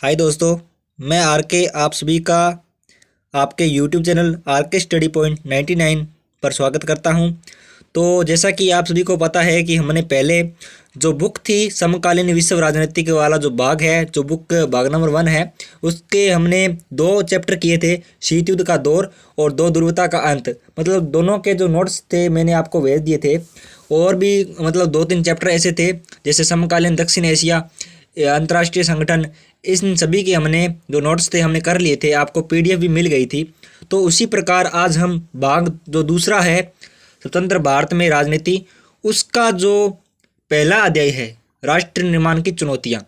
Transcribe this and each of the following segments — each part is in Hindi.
हाय दोस्तों, मैं आर के आप सभी का आपके यूट्यूब चैनल आर के स्टडी पॉइंट 99 पर स्वागत करता हूं। तो जैसा कि आप सभी को पता है कि हमने पहले जो बुक थी समकालीन विश्व राजनीति के वाला जो भाग है, जो बुक भाग नंबर 1 है, उसके हमने 2 चैप्टर किए थे, शीत युद्ध का दौर और दो ध्रुवता का अंत। मतलब दोनों के जो नोट्स थे मैंने आपको भेज दिए थे। और भी मतलब 2-3 चैप्टर ऐसे थे जैसे समकालीन दक्षिण एशिया, अंतर्राष्ट्रीय संगठन, इन सभी के हमने जो नोट्स थे हमने कर लिए थे, आपको पीडीएफ भी मिल गई थी। तो उसी प्रकार आज हम भाग जो दूसरा है स्वतंत्र भारत में राजनीति, उसका जो पहला अध्याय है राष्ट्र निर्माण की चुनौतियाँ,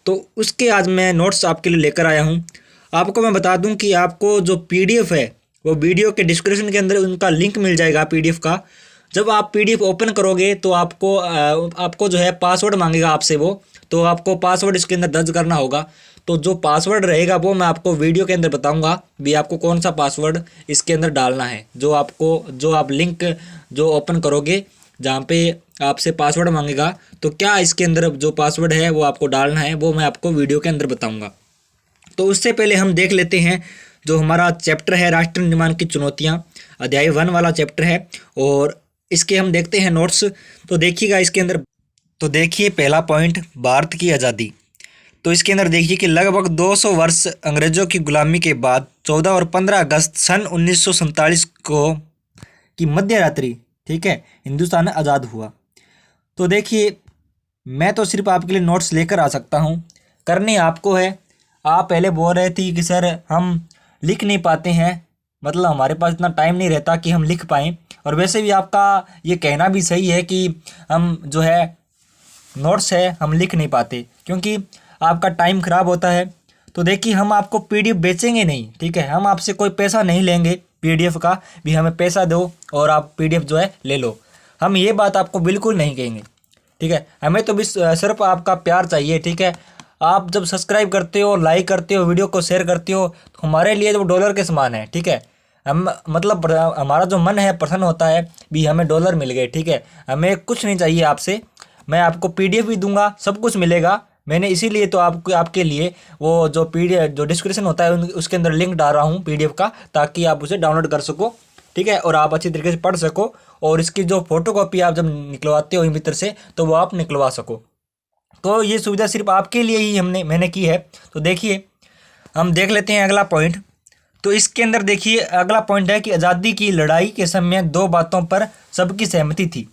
तो उसके आज मैं नोट्स आपके लिए लेकर आया हूँ। आपको मैं बता दूं कि आपको जो पीडीएफ है वो वीडियो के डिस्क्रिप्शन के अंदर उनका लिंक मिल जाएगा पीडीएफ का। जब आप पीडीएफ ओपन करोगे तो आपको जो है पासवर्ड मांगेगा आपसे वो, तो आपको पासवर्ड इसके अंदर दर्ज करना होगा। तो जो पासवर्ड रहेगा वो मैं आपको वीडियो के अंदर बताऊंगा भी आपको कौन सा पासवर्ड इसके अंदर डालना है। जो आप लिंक जो ओपन करोगे जहाँ पे आपसे पासवर्ड मांगेगा, तो क्या इसके अंदर जो पासवर्ड है वो आपको डालना है वो मैं आपको वीडियो के अंदर बताऊँगा। तो उससे पहले हम देख लेते हैं जो हमारा चैप्टर है राष्ट्र निर्माण की चुनौतियाँ, अध्याय 1 वाला चैप्टर है, और इसके हम देखते हैं नोट्स। तो देखिएगा इसके अंदर, तो देखिए पहला पॉइंट, भारत की आज़ादी। तो इसके अंदर देखिए कि लगभग 200 वर्ष अंग्रेजों की गुलामी के बाद 14 और 15 अगस्त सन 1947 को की मध्य रात्रि, ठीक है, हिंदुस्तान आज़ाद हुआ। तो देखिए मैं तो सिर्फ आपके लिए नोट्स लेकर आ सकता हूँ, करनी आपको है। आप पहले बोल रहे थे कि सर हम लिख नहीं पाते हैं, मतलब हमारे पास इतना टाइम नहीं रहता कि हम लिख पाएँ। और वैसे भी आपका ये कहना भी सही है कि हम जो है नोट्स है हम लिख नहीं पाते क्योंकि आपका टाइम ख़राब होता है। तो देखिए हम आपको पीडीएफ बेचेंगे नहीं, ठीक है, हम आपसे कोई पैसा नहीं लेंगे पीडीएफ का भी हमें पैसा दो और आप पीडीएफ जो है ले लो, हम ये बात आपको बिल्कुल नहीं कहेंगे, ठीक है। हमें तो भी सिर्फ आपका प्यार चाहिए, ठीक है। आप जब सब्सक्राइब करते हो, लाइक करते हो, वीडियो को शेयर करते हो, तो हमारे लिए जो डॉलर के समान है, ठीक है। हम मतलब हमारा जो मन है प्रसन्न होता है भी हमें डॉलर मिल गए, ठीक है। हमें कुछ नहीं चाहिए आपसे, मैं आपको पीडीएफ भी दूंगा, सब कुछ मिलेगा। मैंने इसीलिए तो आपके लिए वो जो पीडीएफ जो डिस्क्रिप्शन होता है उसके अंदर लिंक डाल रहा हूँ पीडीएफ का, ताकि आप उसे डाउनलोड कर सको, ठीक है, और आप अच्छी तरीके से पढ़ सको। और इसकी जो फोटोकॉपी आप जब निकलवाते हो मित्र से तो वो आप निकलवा सको। तो ये सुविधा सिर्फ आपके लिए ही मैंने की है। तो देखिए हम देख लेते हैं अगला पॉइंट। तो इसके अंदर देखिए अगला पॉइंट है कि आज़ादी की लड़ाई के समय 2 बातों पर सबकी सहमति थी।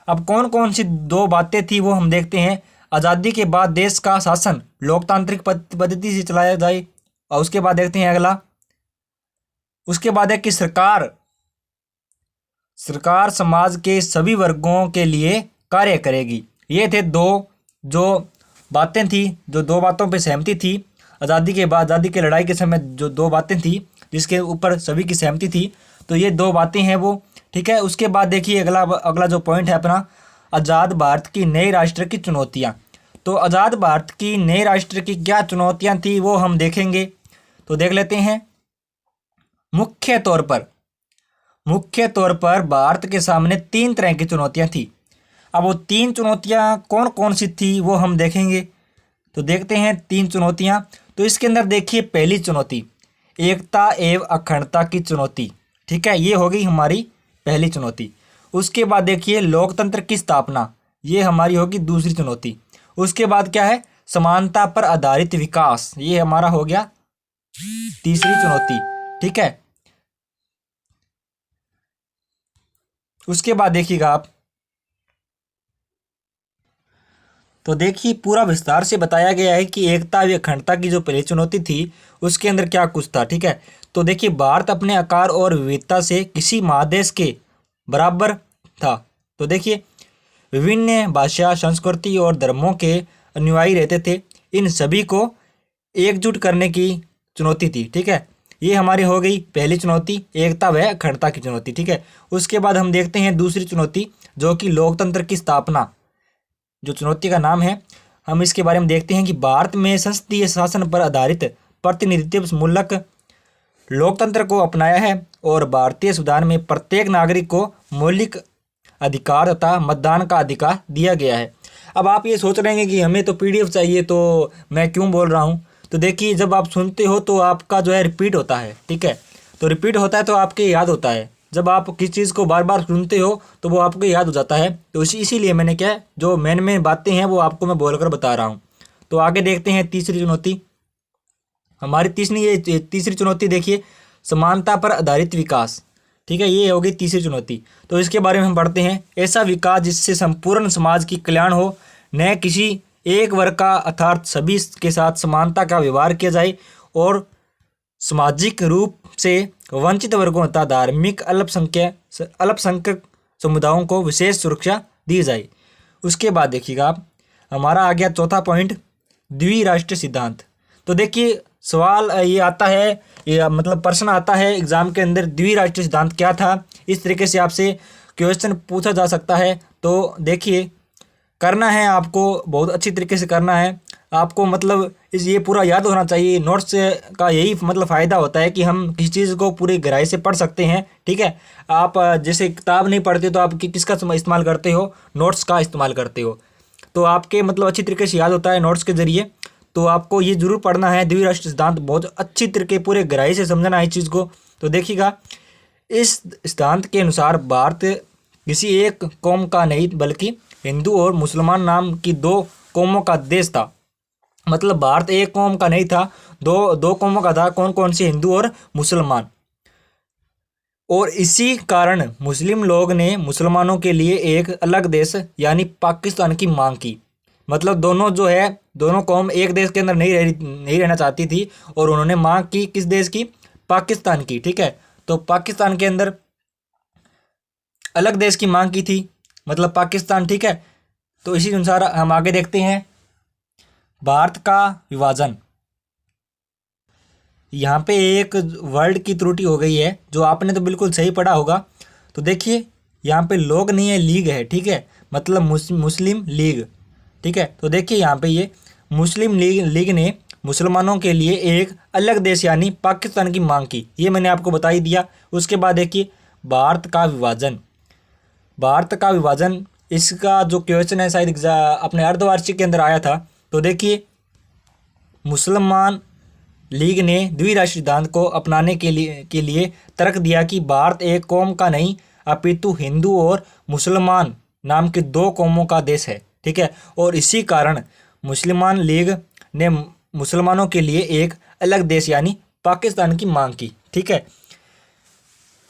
अब कौन कौन सी 2 बातें थी वो हम देखते हैं। आज़ादी के बाद देश का शासन लोकतांत्रिक पद्धति से चलाया जाए, और उसके बाद देखते हैं अगला, उसके बाद है कि सरकार समाज के सभी वर्गों के लिए कार्य करेगी। ये थे 2 जो बातें थी, जो 2 बातों पे सहमति थी। आज़ादी के बाद, आज़ादी की लड़ाई के समय जो 2 बातें थी जिसके ऊपर सभी की सहमति थी, तो ये 2 बातें हैं वो, ठीक है। उसके बाद देखिए अगला जो पॉइंट है अपना, आज़ाद भारत की नए राष्ट्र की चुनौतियाँ। तो आज़ाद भारत की नए राष्ट्र की क्या चुनौतियाँ थी वो हम देखेंगे। तो देख लेते हैं। मुख्य तौर पर भारत के सामने 3 तरह की चुनौतियाँ थी। अब वो 3 चुनौतियाँ कौन कौन सी थी वो हम देखेंगे। तो देखते हैं 3 चुनौतियाँ। तो इसके अंदर देखिए पहली चुनौती, एकता एवं अखंडता की चुनौती, ठीक है, ये होगी हमारी पहली चुनौती। उसके बाद देखिए लोकतंत्र की स्थापना, ये हमारी होगी दूसरी चुनौती। उसके बाद क्या है, समानता पर आधारित विकास, ये हमारा हो गया तीसरी चुनौती, ठीक है। उसके बाद देखिएगा आप, तो देखिए पूरा विस्तार से बताया गया है कि एकता व अखंडता की जो पहली चुनौती थी उसके अंदर क्या कुछ था, ठीक है। तो देखिए भारत अपने आकार और विविधता से किसी महादेश के बराबर था। तो देखिए विभिन्न भाषा, संस्कृति और धर्मों के अनुयायी रहते थे, इन सभी को एकजुट करने की चुनौती थी, ठीक है। ये हमारी हो गई पहली चुनौती, एकता व अखंडता की चुनौती, ठीक है। उसके बाद हम देखते हैं दूसरी चुनौती जो कि लोकतंत्र की स्थापना, जो चुनौती का नाम है। हम इसके बारे में देखते हैं कि भारत में संसदीय शासन पर आधारित प्रतिनिधित्व मूलक लोकतंत्र को अपनाया है और भारतीय संविधान में प्रत्येक नागरिक को मौलिक अधिकार तथा मतदान का अधिकार दिया गया है। अब आप ये सोच रहे हैं कि हमें तो पीडीएफ चाहिए तो मैं क्यों बोल रहा हूँ। तो देखिए जब आप सुनते हो तो आपका जो है रिपीट होता है, ठीक है। तो रिपीट होता है तो आपके याद होता है। जब आप किसी चीज़ को बार बार सुनते हो तो वो आपको याद हो जाता है। तो इसीलिए मैंने क्या है, जो मेन बातें हैं वो आपको मैं बोलकर बता रहा हूँ। तो आगे देखते हैं तीसरी चुनौती। हमारी तीसरी चुनौती देखिए, समानता पर आधारित विकास, ठीक है। ये होगी तीसरी चुनौती। तो इसके बारे में हम पढ़ते हैं। ऐसा विकास जिससे संपूर्ण समाज की कल्याण हो, न किसी एक वर्ग का अर्थात सभी के साथ समानता का व्यवहार किया जाए और सामाजिक रूप से वंचित वर्गों तथा धार्मिक अल्पसंख्यक समुदायों को विशेष सुरक्षा दी जाए। उसके बाद देखिएगा आप, हमारा आ गया चौथा पॉइंट, द्विराष्ट्रीय सिद्धांत। तो देखिए सवाल ये आता है, ये मतलब प्रश्न आता है एग्जाम के अंदर, द्विराष्ट्रीय सिद्धांत क्या था, इस तरीके से आपसे क्वेश्चन पूछा जा सकता है। तो देखिए करना है आपको, बहुत अच्छी तरीके से करना है आपको, मतलब ये पूरा याद होना चाहिए। नोट्स का यही मतलब फ़ायदा होता है कि हम किसी चीज़ को पूरी गहराई से पढ़ सकते हैं, ठीक है। आप जैसे किताब नहीं पढ़ते तो आप किसका इस्तेमाल करते हो, नोट्स का इस्तेमाल करते हो। तो आपके मतलब अच्छी तरीके से याद होता है नोट्स के ज़रिए। तो आपको ये ज़रूर पढ़ना है द्विराष्ट्रीय सिद्धांत, बहुत अच्छी तरीके पूरे गहराई से समझना है इस चीज़ को। तो देखिएगा, इस सिद्धांत के अनुसार भारत किसी एक कौम का नहीं बल्कि हिंदू और मुसलमान नाम की दो कौमों का देश था। मतलब भारत एक कौम का नहीं था, दो कौमों का था। कौन कौन सी? हिंदू और मुसलमान। और इसी कारण मुस्लिम लोग ने मुसलमानों के लिए एक अलग देश यानी पाकिस्तान की मांग की। मतलब दोनों जो है, दोनों कौम एक देश के अंदर नहीं रहना चाहती थी और उन्होंने मांग की किस देश की? पाकिस्तान की, ठीक है। तो पाकिस्तान के अंदर अलग देश की मांग की थी, मतलब पाकिस्तान, ठीक है। तो इसी अनुसार हम आगे देखते हैं, भारत का विभाजन। यहाँ पे एक वर्ड की त्रुटि हो गई है, जो आपने तो बिल्कुल सही पढ़ा होगा। तो देखिए यहाँ पे लोग नहीं है, लीग है, ठीक है। मतलब मुस्लिम लीग, ठीक है। तो देखिए यहाँ पे ये मुस्लिम लीग ने मुसलमानों के लिए एक अलग देश यानी पाकिस्तान की मांग की। ये मैंने आपको बता ही दिया। उसके बाद देखिए भारत का विभाजन। भारत का विभाजन, इसका जो क्वेश्चन है शायद अपने अर्धवार्षिक के अंदर आया था। तो देखिए मुसलमान लीग ने द्विराष्ट्रीय सिद्धांत को अपनाने के लिए तर्क दिया कि भारत एक कौम का नहीं अपितु हिंदू और मुसलमान नाम की दो कौमों का देश है, ठीक है। और इसी कारण मुसलमान लीग ने मुसलमानों के लिए एक अलग देश यानी पाकिस्तान की मांग की, ठीक है।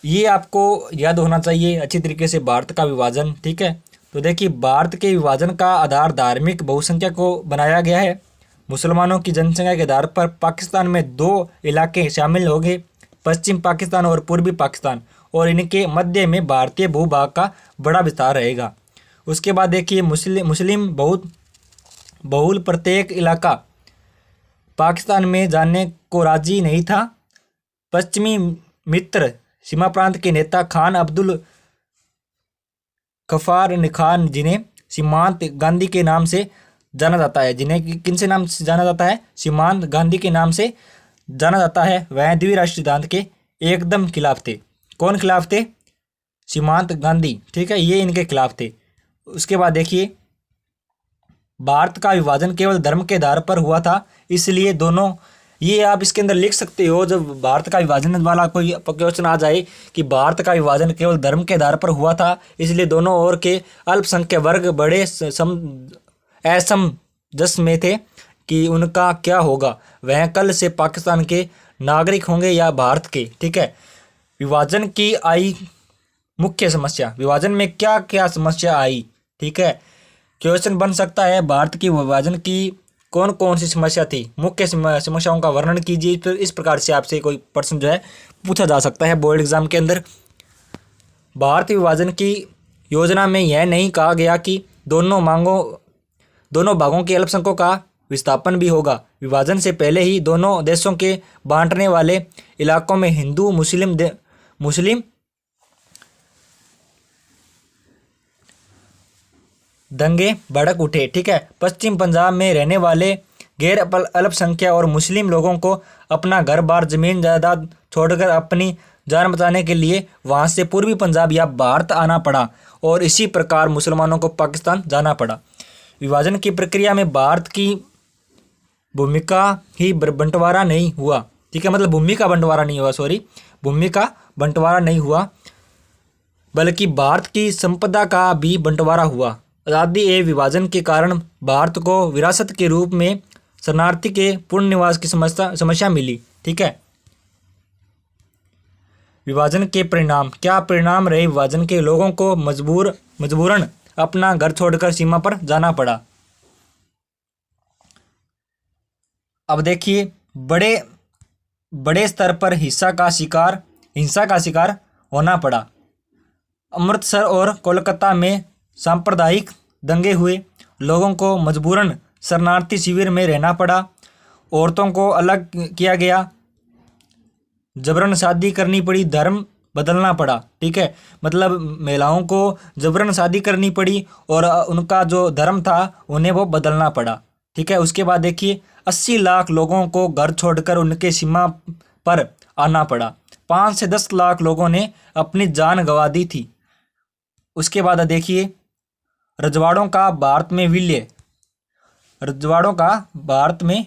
ये आपको याद होना चाहिए अच्छी तरीके से, भारत का विभाजन, ठीक है। तो देखिए भारत के विभाजन का आधार धार्मिक बहुसंख्या को बनाया गया है। मुसलमानों की जनसंख्या के आधार पर पाकिस्तान में दो इलाके शामिल हो गए, पश्चिम पाकिस्तान और पूर्वी पाकिस्तान, और इनके मध्य में भारतीय भूभाग का बड़ा विस्तार रहेगा। उसके बाद देखिए मुस्लिम बहुल प्रत्येक इलाका पाकिस्तान में जाने को राजी नहीं था। पश्चिमी मित्र सीमा प्रांत के नेता खान अब्दुल गफ्फार खान, जिन्हें सीमांत गांधी के नाम से जाना जाता है, जिन्हें किन से नाम से जाना जाता है? सीमांत गांधी के नाम से जाना जाता है, वह द्विराष्ट्रीय सिद्धांत के एकदम खिलाफ थे। कौन खिलाफ थे? सीमांत गांधी, ठीक है, ये इनके खिलाफ थे। उसके बाद देखिए भारत का विभाजन केवल धर्म के आधार पर हुआ था, इसलिए दोनों, ये आप इसके अंदर लिख सकते हो, जब भारत का विभाजन वाला कोई क्वेश्चन आ जाए कि भारत का विभाजन केवल धर्म के आधार पर हुआ था, इसलिए दोनों ओर के अल्पसंख्यक वर्ग बड़े असमंजस में थे कि उनका क्या होगा, वह कल से पाकिस्तान के नागरिक होंगे या भारत के, ठीक है। विभाजन की आई मुख्य समस्या, विभाजन में क्या क्या समस्या आई, ठीक है। क्वेश्चन बन सकता है भारत की विभाजन की कौन कौन सी समस्या थी, मुख्य समस्याओं का वर्णन कीजिए। तो इस प्रकार से आपसे कोई प्रश्न जो है पूछा जा सकता है बोर्ड एग्जाम के अंदर। भारत विभाजन की योजना में यह नहीं कहा गया कि दोनों भागों के अल्पसंख्यकों का विस्थापन भी होगा। विभाजन से पहले ही दोनों देशों के बांटने वाले इलाकों में हिंदू मुस्लिम दंगे भड़क उठे, ठीक है। पश्चिम पंजाब में रहने वाले गैर अल्पसंख्यक और मुस्लिम लोगों को अपना घर बार जमीन जायदाद छोड़कर अपनी जान बचाने के लिए वहां से पूर्वी पंजाब या भारत आना पड़ा, और इसी प्रकार मुसलमानों को पाकिस्तान जाना पड़ा। विभाजन की प्रक्रिया में भारत की भूमिका ही बंटवारा नहीं हुआ, ठीक है, मतलब भूमि का बंटवारा नहीं हुआ, सॉरी, भूमि का बंटवारा नहीं हुआ, बल्कि भारत की संपदा का भी बंटवारा हुआ। आज़ादी एवं विभाजन के कारण भारत को विरासत के रूप में शरणार्थी के पूर्ण निवास की समस्या मिली, ठीक है। विभाजन के परिणाम, क्या परिणाम रहे विभाजन के? लोगों को मजबूरन अपना घर छोड़कर सीमा पर जाना पड़ा। अब देखिए, बड़े स्तर पर हिंसा का शिकार होना पड़ा। अमृतसर और कोलकाता में सांप्रदायिक दंगे हुए, लोगों को मजबूरन शरणार्थी शिविर में रहना पड़ा, औरतों को अलग किया गया, जबरन शादी करनी पड़ी, धर्म बदलना पड़ा, ठीक है, मतलब महिलाओं को जबरन शादी करनी पड़ी और उनका जो धर्म था उन्हें वो बदलना पड़ा, ठीक है। उसके बाद देखिए 80 लाख लोगों को घर छोड़कर उनके सीमा पर आना पड़ा। 5 से 10 लाख लोगों ने अपनी जान गंवा दी थी। उसके बाद देखिए रजवाड़ों का भारत में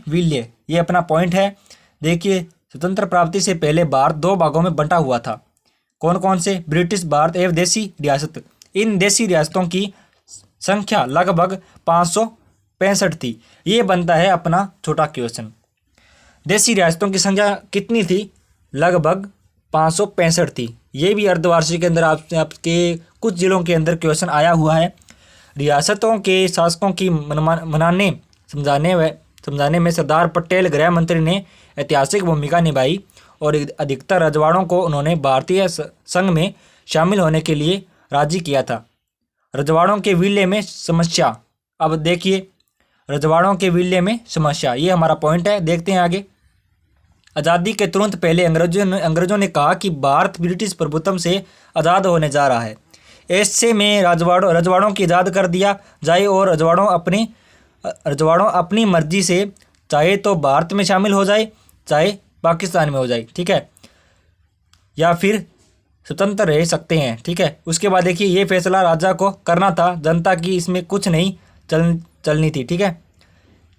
विलय, ये अपना पॉइंट है। देखिए, स्वतंत्र प्राप्ति से पहले भारत 2 भागों में बंटा हुआ था। कौन कौन से? ब्रिटिश भारत एवं देसी रियासत। इन देसी रियासतों की संख्या लगभग 565 थी। ये बनता है अपना छोटा क्वेश्चन। देसी रियासतों की संख्या कितनी थी? लगभग 565 थी। ये भी अर्धवार्षिक के अंदर आपके कुछ जिलों के अंदर क्वेश्चन आया हुआ है। रियासतों के शासकों की समझाने में सरदार पटेल गृह मंत्री ने ऐतिहासिक भूमिका निभाई और अधिकतर रजवाड़ों को उन्होंने भारतीय संघ में शामिल होने के लिए राजी किया था। रजवाड़ों के विलय में समस्या। अब देखिए, रजवाड़ों के विलय में समस्या, ये हमारा पॉइंट है। देखते हैं आगे। आज़ादी के तुरंत पहले अंग्रेजों ने कहा कि भारत ब्रिटिश प्रभुत्व से आज़ाद होने जा रहा है। ऐसे में रजवाड़ों की आज़ाद कर दिया जाए और रजवाड़ों अपनी मर्जी से चाहे तो भारत में शामिल हो जाए, चाहे पाकिस्तान में हो जाए, ठीक है, या फिर स्वतंत्र रह सकते हैं, ठीक है। उसके बाद देखिए, ये फैसला राजा को करना था, जनता की इसमें कुछ नहीं चलनी थी, ठीक है,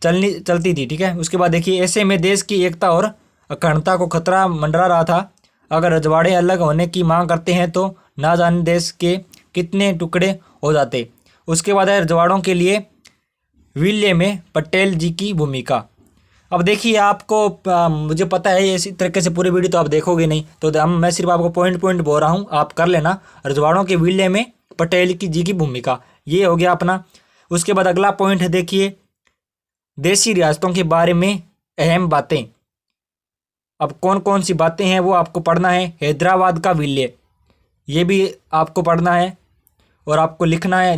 चलती थी, ठीक है। उसके बाद देखिए, ऐसे में देश की एकता और अखंडता को खतरा मंडरा रहा था। अगर रजवाड़े अलग होने की मांग करते हैं तो ना जाने देश के कितने टुकड़े हो जाते। उसके बाद है रजवाड़ों के लिए विलय में पटेल जी की भूमिका। अब देखिए, आपको मुझे पता है इसी तरीके से पूरी वीडियो तो आप देखोगे नहीं, तो मैं सिर्फ आपको पॉइंट बोल रहा हूँ, आप कर लेना। रजवाड़ों के विलय में पटेल जी की भूमिका, ये हो गया अपना। उसके बाद अगला पॉइंट है, देखिए, देसी रियासतों के बारे में अहम बातें। अब कौन कौन सी बातें हैं वो आपको पढ़ना है। हैदराबाद का विलय, ये भी आपको पढ़ना है और आपको लिखना है।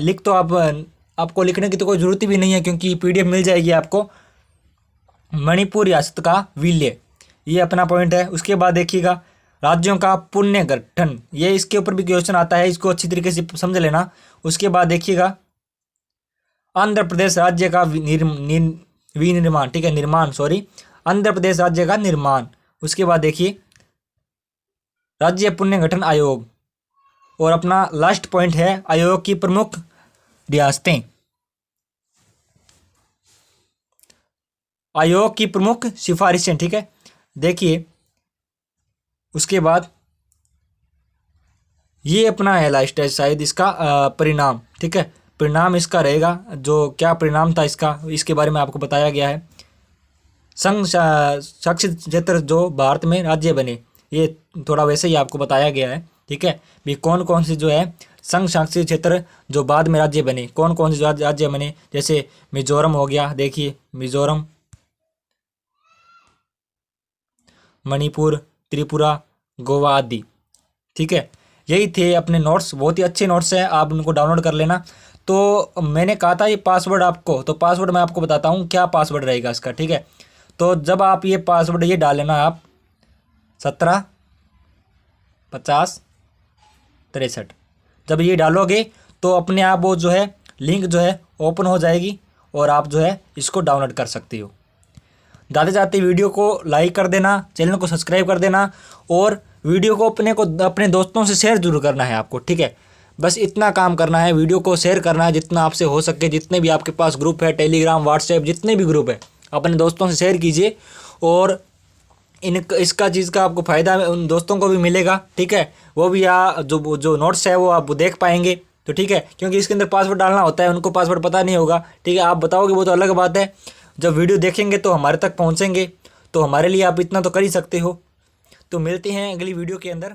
आपको लिखने की तो कोई ज़रूरत भी नहीं है क्योंकि PDF मिल जाएगी आपको। मणिपुर रियासत का विलय, ये अपना पॉइंट है। उसके बाद देखिएगा, राज्यों का पुनर्गठन, ये इसके ऊपर भी क्वेश्चन आता है, इसको अच्छी तरीके से समझ लेना। उसके बाद देखिएगा, आंध्र प्रदेश राज्य का विनिर्माण, ठीक है, आंध्र प्रदेश राज्य का निर्माण। उसके बाद देखिए, राज्य पुनर्गठन आयोग, और अपना लास्ट पॉइंट है आयोग की प्रमुख रियासतें। आयोग की प्रमुख सिफारिशें, ठीक है। देखिए, उसके बाद ये अपना है लास्ट है शायद इसका परिणाम, ठीक है, परिणाम इसका रहेगा। जो क्या परिणाम था इसका, इसके बारे में आपको बताया गया है। संघ शासित क्षेत्र जो भारत में राज्य बने, ये थोड़ा वैसे ही आपको बताया गया है, ठीक है। भी कौन कौन से जो है संघ शासित क्षेत्र जो बाद में राज्य बने, कौन कौन से राज्य बने, जैसे मिजोरम हो गया, देखिए मिजोरम, मणिपुर, त्रिपुरा, गोवा आदि, ठीक है। यही थे अपने नोट्स, बहुत ही अच्छे नोट्स हैं, आप उनको डाउनलोड कर लेना। तो मैंने कहा था ये पासवर्ड आपको, तो पासवर्ड मैं आपको बताता हूँ क्या पासवर्ड रहेगा इसका, ठीक है। तो जब आप ये पासवर्ड ये डाल लेना, आप 17 50 63, जब ये डालोगे तो अपने आप वो जो है लिंक जो है ओपन हो जाएगी और आप जो है इसको डाउनलोड कर सकते हो। जाते जाते वीडियो को लाइक कर देना, चैनल को सब्सक्राइब कर देना और वीडियो को अपने दोस्तों से शेयर जरूर करना है आपको, ठीक है। बस इतना काम करना है, वीडियो को शेयर करना है जितना आपसे हो सके, जितने भी आपके पास ग्रुप है, टेलीग्राम, व्हाट्सएप, जितने भी ग्रुप है अपने दोस्तों से शेयर कीजिए और इसका चीज़ का आपको फ़ायदा उन दोस्तों को भी मिलेगा, ठीक है। वो भी जो जो नोट्स है वो आप देख पाएंगे, तो ठीक है। क्योंकि इसके अंदर पासवर्ड डालना होता है, उनको पासवर्ड पता नहीं होगा, ठीक है। आप बताओगे वो तो अलग बात है, जब वीडियो देखेंगे तो हमारे तक पहुँचेंगे, तो हमारे लिए आप इतना तो कर ही सकते हो। तो मिलते हैं अगली वीडियो के अंदर।